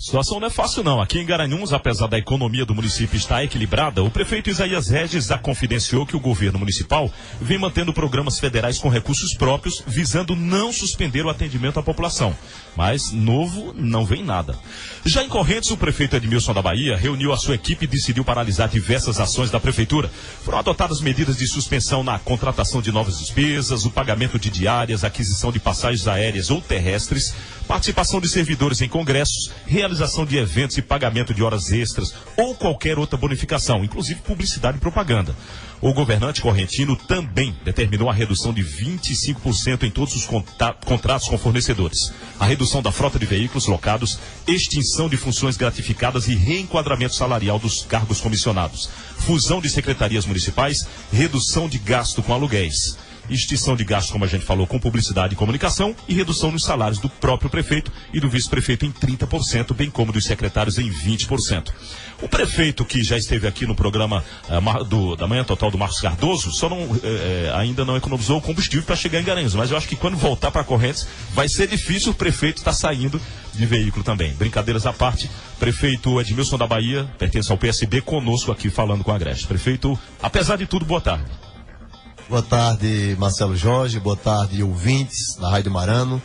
A situação não é fácil não. Aqui em Garanhuns, apesar da economia do município estar equilibrada, o prefeito Isaías Regis já confidenciou que o governo municipal vem mantendo programas federais com recursos próprios, visando não suspender o atendimento à população. Mas novo não vem nada. Já em Correntes, o prefeito Edmilson da Bahia reuniu a sua equipe e decidiu paralisar diversas ações da prefeitura. Foram adotadas medidas de suspensão na contratação de novas despesas, o pagamento de diárias, aquisição de passagens aéreas ou terrestres, participação de servidores em congressos, realização de eventos e pagamento de horas extras ou qualquer outra bonificação, inclusive publicidade e propaganda. O governante correntino também determinou a redução de 25% em todos os contratos com fornecedores, a redução da frota de veículos locados, extinção de funções gratificadas e reenquadramento salarial dos cargos comissionados, fusão de secretarias municipais, redução de gasto com aluguéis, extinção de gastos, como a gente falou, com publicidade e comunicação e redução nos salários do próprio prefeito e do vice-prefeito em 30%, bem como dos secretários em 20%. O prefeito, que já esteve aqui no programa da Manhã Total do Marcos Cardoso, ainda não economizou o combustível para chegar em Garanhuns, mas eu acho que quando voltar para Correntes vai ser difícil o prefeito estar saindo de veículo também. Brincadeiras à parte, prefeito Edmilson da Bahia, pertence ao PSB, conosco aqui falando com a Agreste. Prefeito, apesar de tudo, boa tarde. Boa tarde, Marcelo Jorge, boa tarde, ouvintes da Rádio Marano,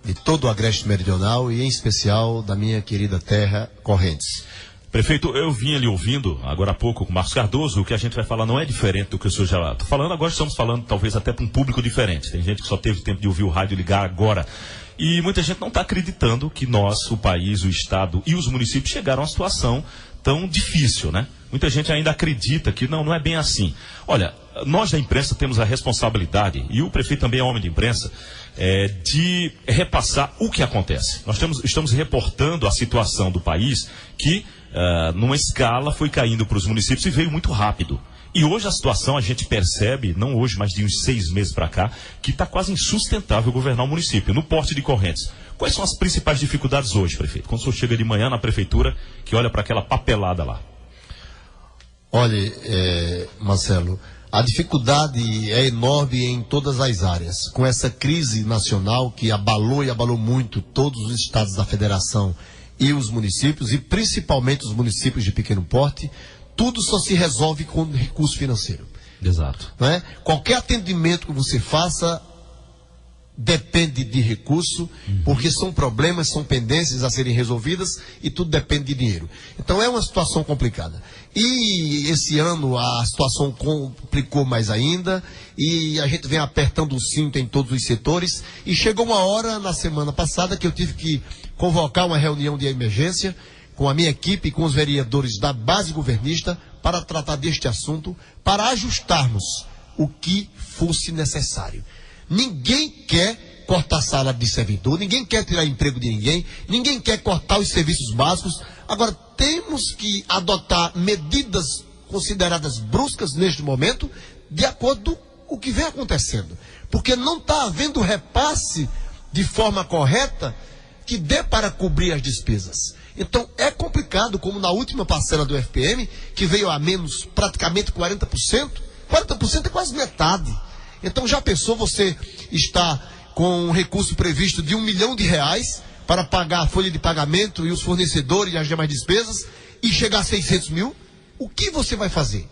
de todo o Agreste Meridional e em especial da minha querida terra, Correntes. Prefeito, eu vim ali ouvindo, agora há pouco, com o Marcos Cardoso, o que a gente vai falar não é diferente do que o senhor já está falando, agora estamos falando talvez até para um público diferente. Tem gente que só teve tempo de ouvir o rádio ligar agora. E muita gente não está acreditando que nós, o país, o estado e os municípios chegaram a uma situação tão difícil, né? Muita gente ainda acredita que não é bem assim. Olha, nós da imprensa temos a responsabilidade, e o prefeito também é homem de imprensa, de repassar o que acontece. Nós estamos reportando a situação do país que, numa escala, foi caindo para os municípios e veio muito rápido. E hoje a situação, a gente percebe, não hoje, mas de uns 6 meses para cá, que está quase insustentável governar o município, no porte de Correntes. Quais são as principais dificuldades hoje, prefeito? Quando o senhor chega de manhã na prefeitura, que olha para aquela papelada lá. Olha, Marcelo, a dificuldade é enorme em todas as áreas. Com essa crise nacional que abalou e abalou muito todos os estados da federação e os municípios, e principalmente os municípios de pequeno porte, tudo só se resolve com recurso financeiro. Exato. Não é? Qualquer atendimento que você faça depende de recurso, porque são problemas, são pendências a serem resolvidas e tudo depende de dinheiro. Então é uma situação complicada. E esse ano a situação complicou mais ainda e a gente vem apertando o cinto em todos os setores e chegou uma hora na semana passada que eu tive que convocar uma reunião de emergência com a minha equipe e com os vereadores da base governista para tratar deste assunto, para ajustarmos o que fosse necessário. Ninguém quer cortar salário de servidor, ninguém quer tirar emprego de ninguém, ninguém quer cortar os serviços básicos. Agora, temos que adotar medidas consideradas bruscas neste momento, de acordo com o que vem acontecendo. Porque não está havendo repasse de forma correta que dê para cobrir as despesas. Então, é complicado, como na última parcela do FPM, que veio a menos praticamente 40%. 40% é quase metade. Então, já pensou você está com um recurso previsto de R$1 milhão para pagar a folha de pagamento e os fornecedores e as demais despesas e chegar a 600 mil? O que você vai fazer?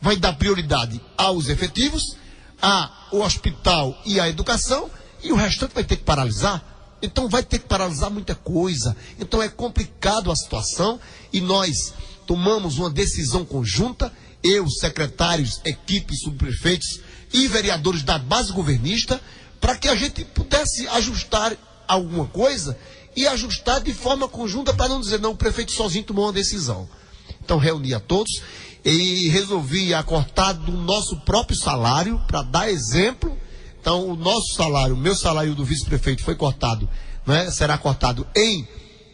Vai dar prioridade aos efetivos, ao hospital e à educação, e o restante vai ter que paralisar? Então vai ter que paralisar muita coisa. Então é complicado a situação e nós tomamos uma decisão conjunta, eu, secretários, equipes, subprefeitos e vereadores da base governista, para que a gente pudesse ajustar alguma coisa e ajustar de forma conjunta, para não dizer, não, o prefeito sozinho tomou uma decisão. Então reuni a todos e resolvi acortar do nosso próprio salário, para dar exemplo. Então o nosso salário, o meu salário do vice-prefeito foi cortado, né, será cortado em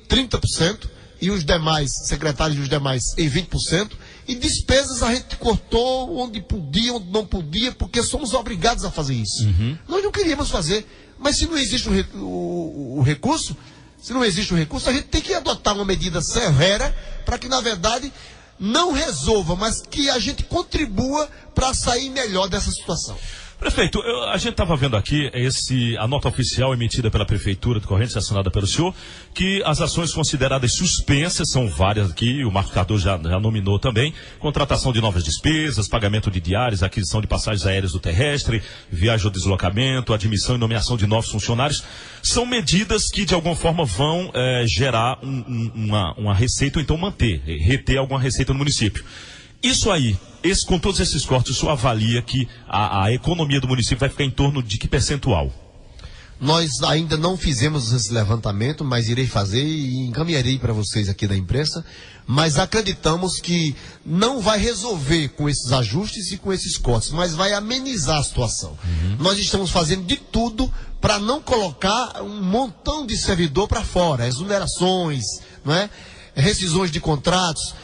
30%, e os demais secretários e os demais em 20%, e despesas a gente cortou onde podia, onde não podia, porque somos obrigados a fazer isso. Nós não queríamos fazer, mas se não existe o recurso, a gente tem que adotar uma medida severa para que, na verdade, não resolva, mas que a gente contribua para sair melhor dessa situação. Prefeito, a gente estava vendo aqui a nota oficial emitida pela Prefeitura de Correntes, assinada pelo senhor, que as ações consideradas suspensas, são várias aqui, o Marco Cardoso já nominou também, contratação de novas despesas, pagamento de diárias, aquisição de passagens aéreas do terrestre, viagem ou deslocamento, admissão e nomeação de novos funcionários, são medidas que de alguma forma vão gerar uma receita, ou então reter alguma receita no município. Isso aí, com todos esses cortes, o senhor avalia que a economia do município vai ficar em torno de que percentual? Nós ainda não fizemos esse levantamento, mas irei fazer e encaminharei para vocês aqui da imprensa, mas acreditamos que não vai resolver com esses ajustes e com esses cortes, mas vai amenizar a situação. Nós estamos fazendo de tudo para não colocar um montão de servidor para fora, exonerações, não é? Rescisões de contratos.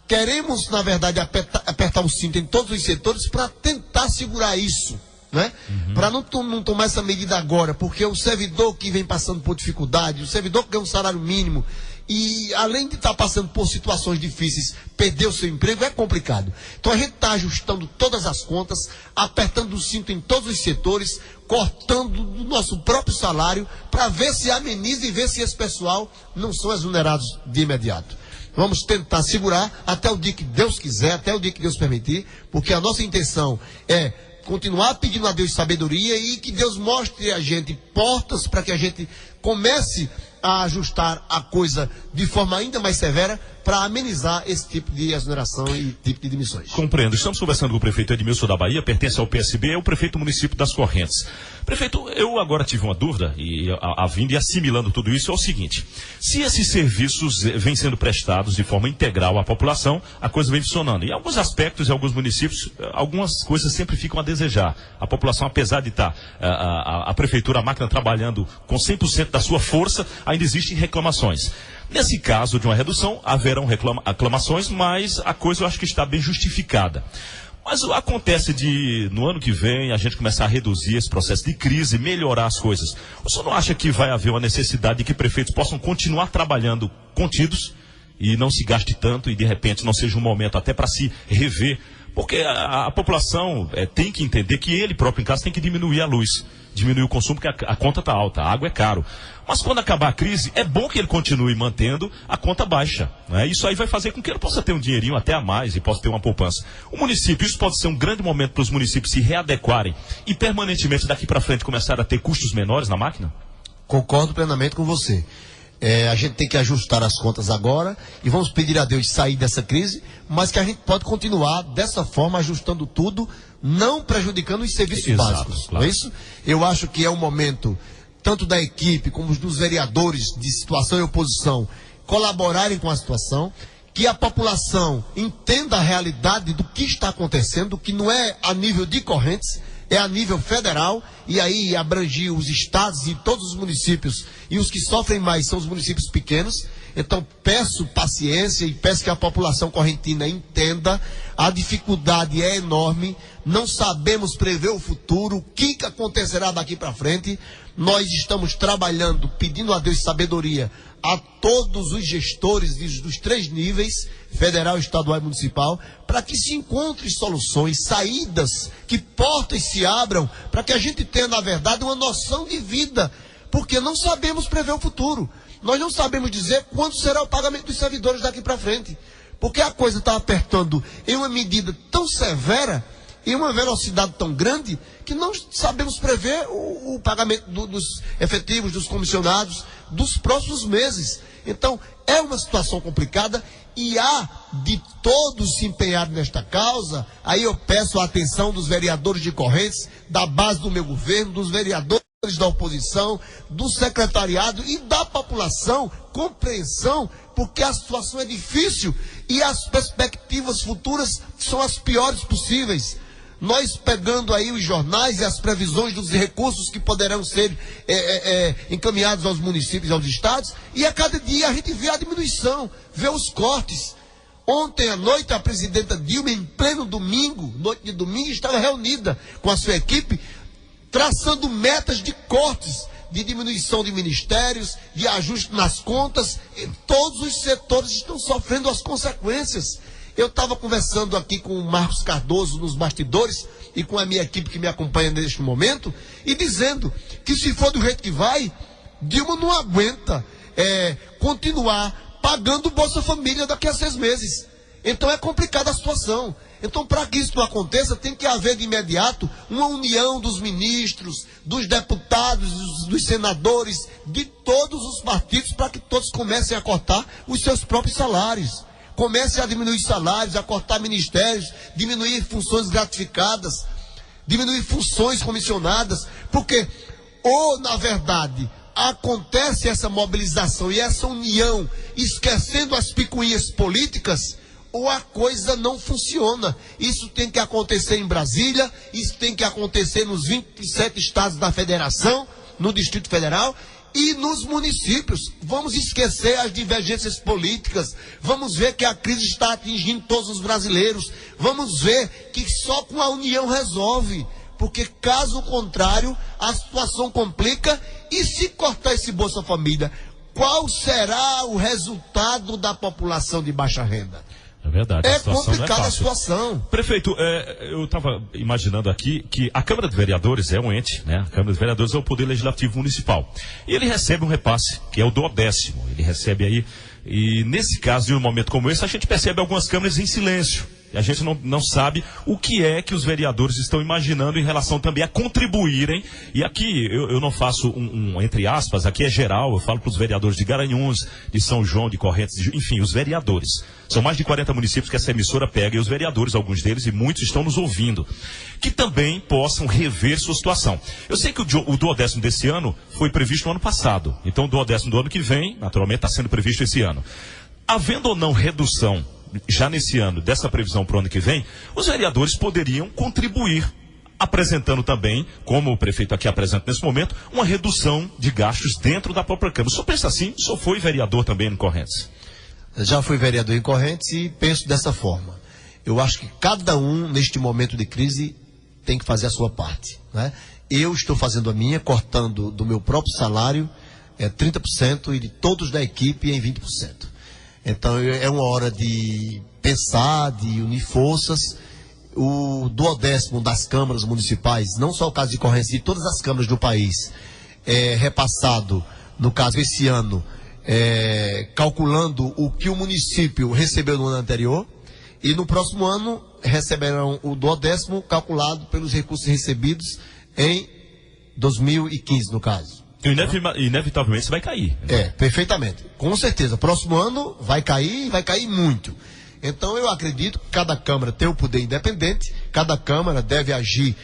Queremos, na verdade, apertar o cinto em todos os setores para tentar segurar isso, né? Para não tomar essa medida agora, porque o servidor que vem passando por dificuldade, o servidor que ganha um salário mínimo e, além de estar passando por situações difíceis, perder o seu emprego é complicado. Então a gente está ajustando todas as contas, apertando o cinto em todos os setores, cortando do nosso próprio salário para ver se ameniza e ver se esse pessoal não são exonerados de imediato. Vamos tentar segurar até o dia que Deus quiser, até o dia que Deus permitir, porque a nossa intenção é continuar pedindo a Deus sabedoria e que Deus mostre a gente portas para que a gente comece a ajustar a coisa de forma ainda mais severa para amenizar esse tipo de exoneração e tipo de demissões. Compreendo. Estamos conversando com o prefeito Edmilson da Bahia, pertence ao PSB, é o prefeito do município das Correntes. Prefeito, eu agora tive uma dúvida, e vindo e assimilando tudo isso, é o seguinte: se esses serviços vêm sendo prestados de forma integral à população, a coisa vem funcionando. Em alguns aspectos, em alguns municípios, algumas coisas sempre ficam a desejar. A população, apesar de estar a prefeitura, a máquina trabalhando com 100% da sua força, ainda existem reclamações. Nesse caso de uma redução, haverão reclamações, mas a coisa eu acho que está bem justificada. Mas acontece no ano que vem, a gente começar a reduzir esse processo de crise, melhorar as coisas. O senhor não acha que vai haver uma necessidade de que prefeitos possam continuar trabalhando contidos e não se gaste tanto e de repente não seja um momento até para se rever? Porque a população tem que entender que ele próprio em casa tem que diminuir a luz, diminuir o consumo, porque a conta está alta, a água é caro. Mas quando acabar a crise, é bom que ele continue mantendo a conta baixa, né? Isso aí vai fazer com que ele possa ter um dinheirinho até a mais e possa ter uma poupança. O município, isso pode ser um grande momento para os municípios se readequarem e permanentemente daqui para frente começar a ter custos menores na máquina? Concordo plenamente com você. A gente tem que ajustar as contas agora e vamos pedir a Deus sair dessa crise, mas que a gente pode continuar dessa forma, ajustando tudo, não prejudicando os serviços básicos. Claro. Não é isso? Eu acho que é um momento, tanto da equipe como dos vereadores de situação e oposição, colaborarem com a situação, que a população entenda a realidade do que está acontecendo, que não é a nível de Correntes, é a nível federal, e aí abrangir os estados e todos os municípios, e os que sofrem mais são os municípios pequenos. Então peço paciência e peço que a população correntina entenda, a dificuldade é enorme, não sabemos prever o futuro, o que acontecerá daqui para frente. Nós estamos trabalhando, pedindo a Deus sabedoria a todos os gestores dos 3 níveis, federal, estadual e municipal, para que se encontrem soluções, saídas, que portas se abram, para que a gente tenha, na verdade, uma noção de vida, porque não sabemos prever o futuro. Nós não sabemos dizer quando será o pagamento dos servidores daqui para frente, porque a coisa está apertando em uma medida tão severa, em uma velocidade tão grande, que não sabemos prever o pagamento dos efetivos, dos comissionados, dos próximos meses. Então, é uma situação complicada e há de todos se empenharem nesta causa. Aí eu peço a atenção dos vereadores de Correntes, da base do meu governo, dos vereadores da oposição, do secretariado e da população, compreensão, porque a situação é difícil e as perspectivas futuras são as piores possíveis. Nós pegando aí os jornais e as previsões dos recursos que poderão ser encaminhados aos municípios e aos estados, e a cada dia a gente vê a diminuição, vê os cortes. Ontem à noite a presidenta Dilma, em pleno domingo, noite de domingo, estava reunida com a sua equipe, traçando metas de cortes, de diminuição de ministérios, de ajuste nas contas, e todos os setores estão sofrendo as consequências. Eu estava conversando aqui com o Marcos Cardoso nos bastidores e com a minha equipe que me acompanha neste momento, e dizendo que se for do jeito que vai, Dilma não aguenta continuar pagando o Bolsa Família daqui a 6 meses. Então é complicada a situação. Então, para que isso não aconteça, tem que haver de imediato uma união dos ministros, dos deputados, dos senadores, de todos os partidos, para que todos comecem a cortar os seus próprios salários. Comecem a diminuir salários, a cortar ministérios, diminuir funções gratificadas, diminuir funções comissionadas, porque, ou na verdade, acontece essa mobilização e essa união, esquecendo as picuinhas políticas, ou a coisa não funciona. Isso tem que acontecer em Brasília, isso tem que acontecer nos 27 estados da federação, no Distrito Federal e nos municípios. Vamos esquecer as divergências políticas, vamos ver que a crise está atingindo todos os brasileiros, vamos ver que só com a união resolve, porque caso contrário, a situação complica. E se cortar esse Bolsa Família, qual será o resultado da população de baixa renda? É verdade. É complicada a situação. Prefeito, eu estava imaginando aqui que a Câmara de Vereadores é um ente, né? A Câmara de Vereadores é o Poder Legislativo Municipal. E ele recebe um repasse, que é o 10º. Ele recebe aí, e nesse caso, em um momento como esse, a gente percebe algumas câmaras em silêncio. E a gente não sabe o que é que os vereadores estão imaginando em relação também a contribuírem. E aqui eu não faço entre aspas, aqui é geral, eu falo para os vereadores de Garanhuns, de São João, de Correntes, enfim, os vereadores. São mais de 40 municípios que essa emissora pega, e os vereadores, alguns deles, e muitos estão nos ouvindo, que também possam rever sua situação. Eu sei que o 10º desse ano foi previsto no ano passado. Então o 10º do ano que vem, naturalmente, está sendo previsto esse ano. Havendo ou não redução já nesse ano, dessa previsão para o ano que vem, os vereadores poderiam contribuir, apresentando também, como o prefeito aqui apresenta nesse momento, uma redução de gastos dentro da própria Câmara. O senhor pensa assim? O senhor foi vereador também em Correntes? Já fui vereador em Correntes e penso dessa forma. Eu acho que cada um, neste momento de crise, tem que fazer a sua parte, né? Eu estou fazendo a minha, cortando do meu próprio salário 30% e de todos da equipe em 20%. Então é uma hora de pensar, de unir forças. O 10º das câmaras municipais, não só o caso de Correntes, de todas as câmaras do país, é repassado, no caso esse ano, calculando o que o município recebeu no ano anterior, e no próximo ano receberão o 10º calculado pelos recursos recebidos em 2015, no caso. Inevitavelmente você vai cair. Né? Perfeitamente. Com certeza. Próximo ano vai cair muito. Então eu acredito que cada Câmara tem o poder independente, cada Câmara deve agir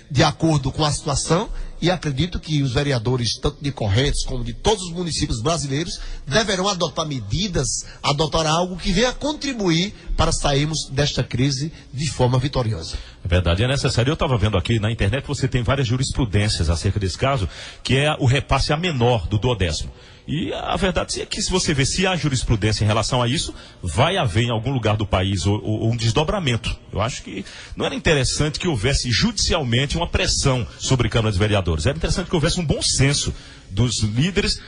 de acordo com a situação, e acredito que os vereadores, tanto de Correntes como de todos os municípios brasileiros, deverão adotar medidas, adotar algo que venha contribuir para sairmos desta crise de forma vitoriosa. É verdade, é necessário. Eu estava vendo aqui na internet que você tem várias jurisprudências acerca desse caso, que é o repasse a menor do 10º. E a verdade é que, se você ver se há jurisprudência em relação a isso, vai haver em algum lugar do país ou um desdobramento. Eu acho que não era interessante que houvesse judicialmente uma pressão sobre a Câmara de Vereadores. Era interessante que houvesse um bom senso dos líderes,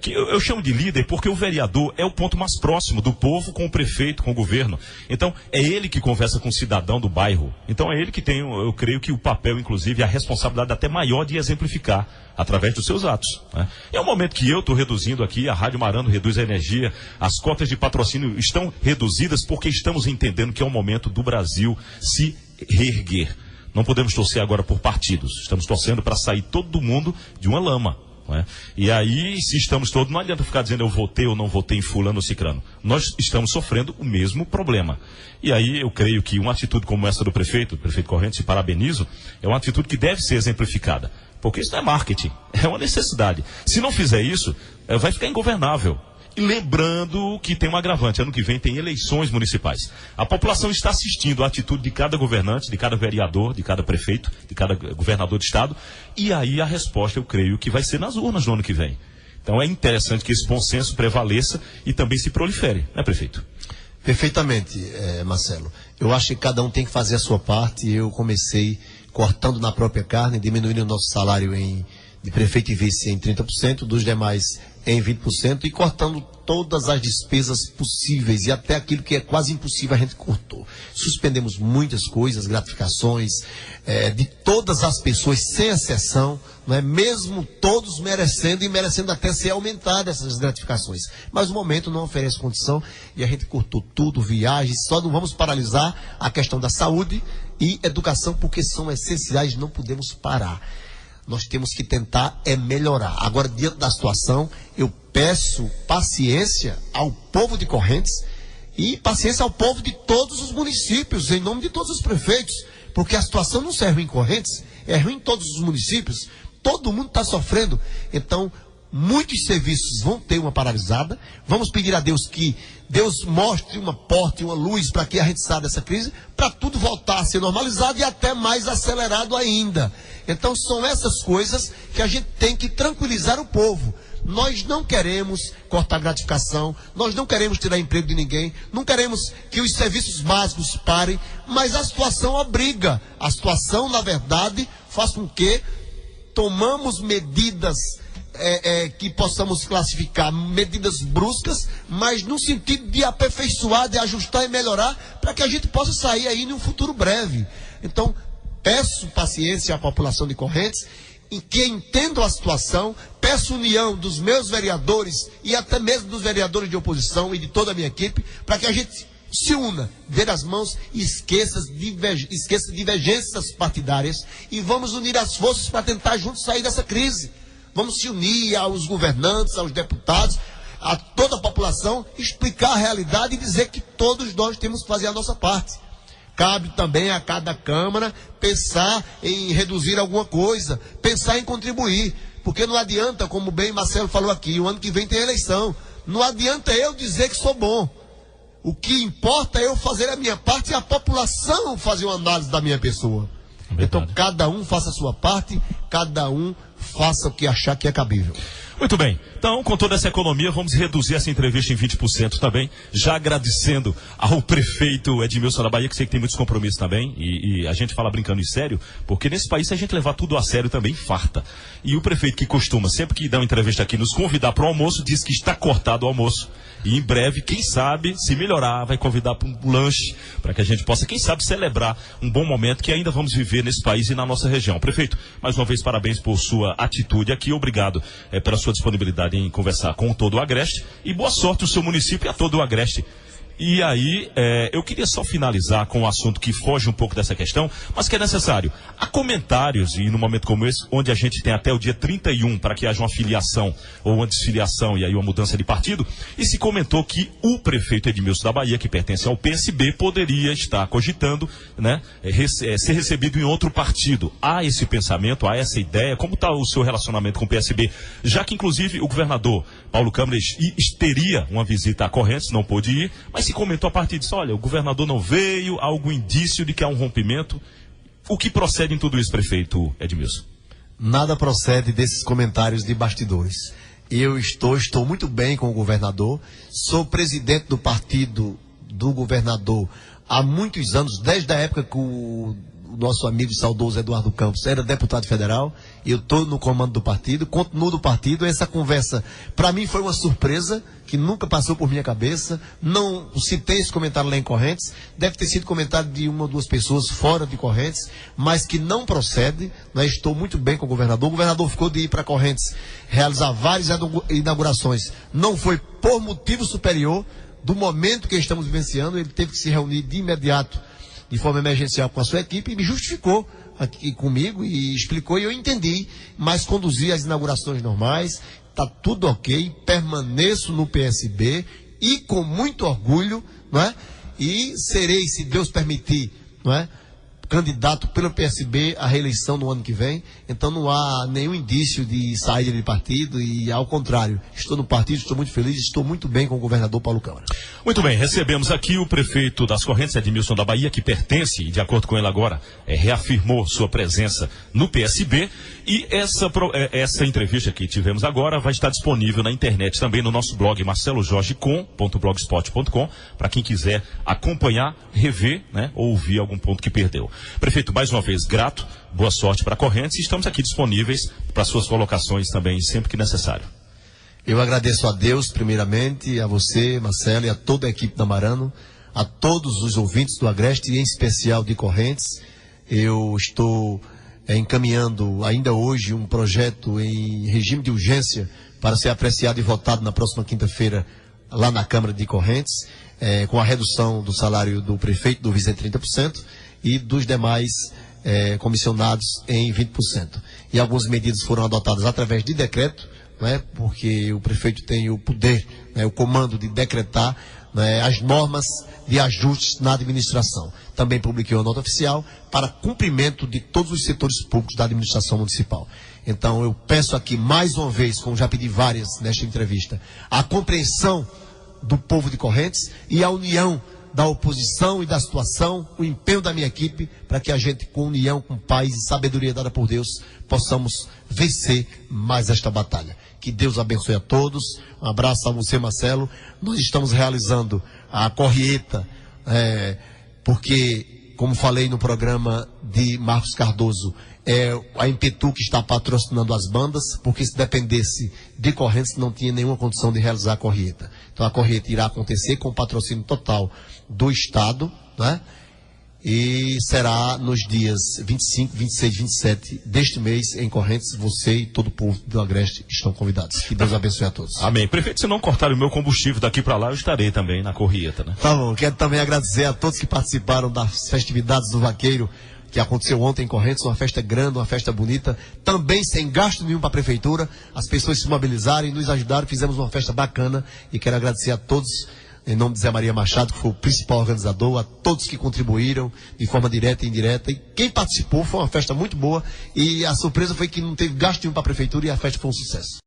que eu chamo de líder porque o vereador é o ponto mais próximo do povo com o prefeito, com o governo. Então, é ele que conversa com o cidadão do bairro. Então, é ele que tem, eu creio que o papel, inclusive, a responsabilidade até maior de exemplificar através dos seus atos. Né? É um momento que eu estou reduzindo aqui, a Rádio Marano reduz a energia, as cotas de patrocínio estão reduzidas porque estamos entendendo que é um momento do Brasil se reerguer. Não podemos torcer agora por partidos, estamos torcendo para sair todo mundo de uma lama. Né? E aí, se estamos todos, não adianta ficar dizendo eu votei ou não votei em fulano ou cicrano. Nós estamos sofrendo o mesmo problema. E aí eu creio que uma atitude como essa do prefeito Correntes, e parabenizo, é uma atitude que deve ser exemplificada. Porque isso não é marketing, é uma necessidade. Se não fizer isso, vai ficar ingovernável. E lembrando que tem um agravante, ano que vem tem eleições municipais. A população está assistindo a atitude de cada governante, de cada vereador, de cada prefeito, de cada governador de estado, e aí a resposta eu creio que vai ser nas urnas no ano que vem. Então é interessante que esse bom senso prevaleça e também se prolifere, né, prefeito? Perfeitamente, Marcelo. Eu acho que cada um tem que fazer a sua parte. Eu comecei cortando na própria carne, diminuindo o nosso salário de prefeito e vice em 30%, dos demais em 20% e cortando todas as despesas possíveis e até aquilo que é quase impossível a gente cortou. Suspendemos muitas coisas, gratificações de todas as pessoas, sem exceção, não é? Mesmo todos merecendo e merecendo até ser aumentadas essas gratificações. Mas o momento não oferece condição e a gente cortou tudo, viagens, só não vamos paralisar a questão da saúde e educação porque são essenciais, não podemos parar. Nós temos que tentar melhorar. Agora, diante da situação, eu peço paciência ao povo de Correntes e paciência ao povo de todos os municípios, em nome de todos os prefeitos, porque a situação não é ruim em Correntes, é ruim em todos os municípios, todo mundo está sofrendo. Então, muitos serviços vão ter uma paralisada. Vamos pedir a Deus que Deus mostre uma porta e uma luz para que a gente saia dessa crise, para tudo voltar a ser normalizado e até mais acelerado ainda. Então são essas coisas que a gente tem que tranquilizar o povo. Nós não queremos cortar gratificação, nós não queremos tirar emprego de ninguém, não queremos que os serviços básicos parem, mas a situação obriga. A situação, na verdade, faz com que tomamos medidas que possamos classificar medidas bruscas, mas no sentido de aperfeiçoar, de ajustar e melhorar, para que a gente possa sair aí em um futuro breve. Então, peço paciência à população de Correntes, em que entendam a situação, peço união dos meus vereadores e até mesmo dos vereadores de oposição e de toda a minha equipe, para que a gente se una, dê as mãos e esqueça divergências partidárias e vamos unir as forças para tentar juntos sair dessa crise. Vamos se unir aos governantes, aos deputados, a toda a população, explicar a realidade e dizer que todos nós temos que fazer a nossa parte. Cabe também a cada Câmara pensar em reduzir alguma coisa, pensar em contribuir, porque não adianta, como bem Marcelo falou aqui, o ano que vem tem eleição, não adianta eu dizer que sou bom. O que importa é eu fazer a minha parte e a população fazer uma análise da minha pessoa. Verdade. Então cada um faça a sua parte, cada um faça o que achar que é cabível. Muito bem, então com toda essa economia vamos reduzir essa entrevista em 20% também, já agradecendo ao prefeito Edmilson da Bahia, que sei que tem muitos compromissos também, e a gente fala brincando em sério, porque nesse país se a gente levar tudo a sério também farta. E o prefeito que costuma, sempre que dá uma entrevista aqui, nos convidar para o almoço, diz que está cortado o almoço. E em breve, quem sabe, se melhorar, vai convidar para um lanche, para que a gente possa, quem sabe, celebrar um bom momento que ainda vamos viver nesse país e na nossa região. Prefeito, mais uma vez, parabéns por sua atitude aqui, obrigado pela sua disponibilidade em conversar com todo o Agreste, e boa sorte ao seu município e a todo o Agreste. E aí, eu queria só finalizar com um assunto que foge um pouco dessa questão, mas que é necessário. Há comentários, e num momento como esse, onde a gente tem até o dia 31 para que haja uma filiação ou uma desfiliação e aí uma mudança de partido, e se comentou que o prefeito Edmilson da Bahia, que pertence ao PSB, poderia estar cogitando, né, ser recebido em outro partido. Há esse pensamento, há essa ideia? Como está o seu relacionamento com o PSB? Já que, inclusive, o governador Paulo Câmara teria uma visita a Correntes, não pôde ir, mas se comentou a partir disso, olha, o governador não veio, há algum indício de que há um rompimento. O que procede em tudo isso, prefeito Edmilson? Nada procede desses comentários de bastidores. Eu estou muito bem com o governador, sou presidente do partido do governador há muitos anos, desde a época que o nosso amigo saudoso Eduardo Campos era deputado federal, eu estou no comando do partido, continuo do partido. Essa conversa, para mim, foi uma surpresa, que nunca passou por minha cabeça, não citei esse comentário lá em Correntes, deve ter sido comentário de uma ou duas pessoas fora de Correntes, mas que não procede, né? Estou muito bem com o governador ficou de ir para Correntes, realizar várias inaugurações, não foi por motivo superior do momento que estamos vivenciando, ele teve que se reunir de imediato, de forma emergencial com a sua equipe, e me justificou aqui comigo e explicou, e eu entendi, mas conduzi as inaugurações normais, está tudo ok, permaneço no PSB e com muito orgulho, não é? E serei, se Deus permitir, não é, candidato pelo PSB à reeleição no ano que vem. Então não há nenhum indício de saída de partido e, ao contrário, estou no partido, estou muito feliz, estou muito bem com o governador Paulo Câmara. Muito bem, recebemos aqui o prefeito das Correntes, Edmilson da Bahia, que pertence, e de acordo com ele agora, reafirmou sua presença no PSB, e essa entrevista que tivemos agora vai estar disponível na internet também no nosso blog marcelojorgecom.blogspot.com, para quem quiser acompanhar, rever, né, ou ouvir algum ponto que perdeu. Prefeito, mais uma vez, grato, boa sorte para Correntes, e estamos aqui disponíveis para suas colocações também, sempre que necessário. Eu agradeço a Deus, primeiramente, a você, Marcelo, e a toda a equipe da Marano, a todos os ouvintes do Agreste, e em especial de Correntes. Eu estou encaminhando ainda hoje um projeto em regime de urgência para ser apreciado e votado na próxima quinta-feira lá na Câmara de Correntes, com a redução do salário do prefeito, do vice em 30%, e dos demais comissionados em 20%. E algumas medidas foram adotadas através de decreto, porque o prefeito tem o poder, o comando de decretar as normas de ajustes na administração. Também publiquei uma nota oficial para cumprimento de todos os setores públicos da administração municipal. Então eu peço aqui mais uma vez, como já pedi várias nesta entrevista, a compreensão do povo de Correntes e a união da oposição e da situação, o empenho da minha equipe, para que a gente, com união, com paz e sabedoria dada por Deus, possamos vencer mais esta batalha. Que Deus abençoe a todos. Um abraço a você, Marcelo. Nós estamos realizando a corrieta, porque, como falei no programa de Marcos Cardoso, é a Impetu que está patrocinando as bandas, porque se dependesse de Correntes, não tinha nenhuma condição de realizar a corrieta. Então a corrieta irá acontecer com o patrocínio total do Estado, e será nos dias 25, 26, 27 deste mês em Correntes. Você e todo o povo do Agreste estão convidados. Que Deus abençoe a todos. Amém. Prefeito, se não cortar o meu combustível daqui para lá, eu estarei também na corrieta, né? Tá bom. Quero também agradecer a todos que participaram das festividades do Vaqueiro, que aconteceu ontem em Correntes, uma festa grande, uma festa bonita, também sem gasto nenhum para a prefeitura. As pessoas se mobilizaram e nos ajudaram, fizemos uma festa bacana, e quero agradecer a todos, em nome de Zé Maria Machado, que foi o principal organizador, a todos que contribuíram de forma direta e indireta, e quem participou. Foi uma festa muito boa, e a surpresa foi que não teve gasto nenhum para a prefeitura e a festa foi um sucesso.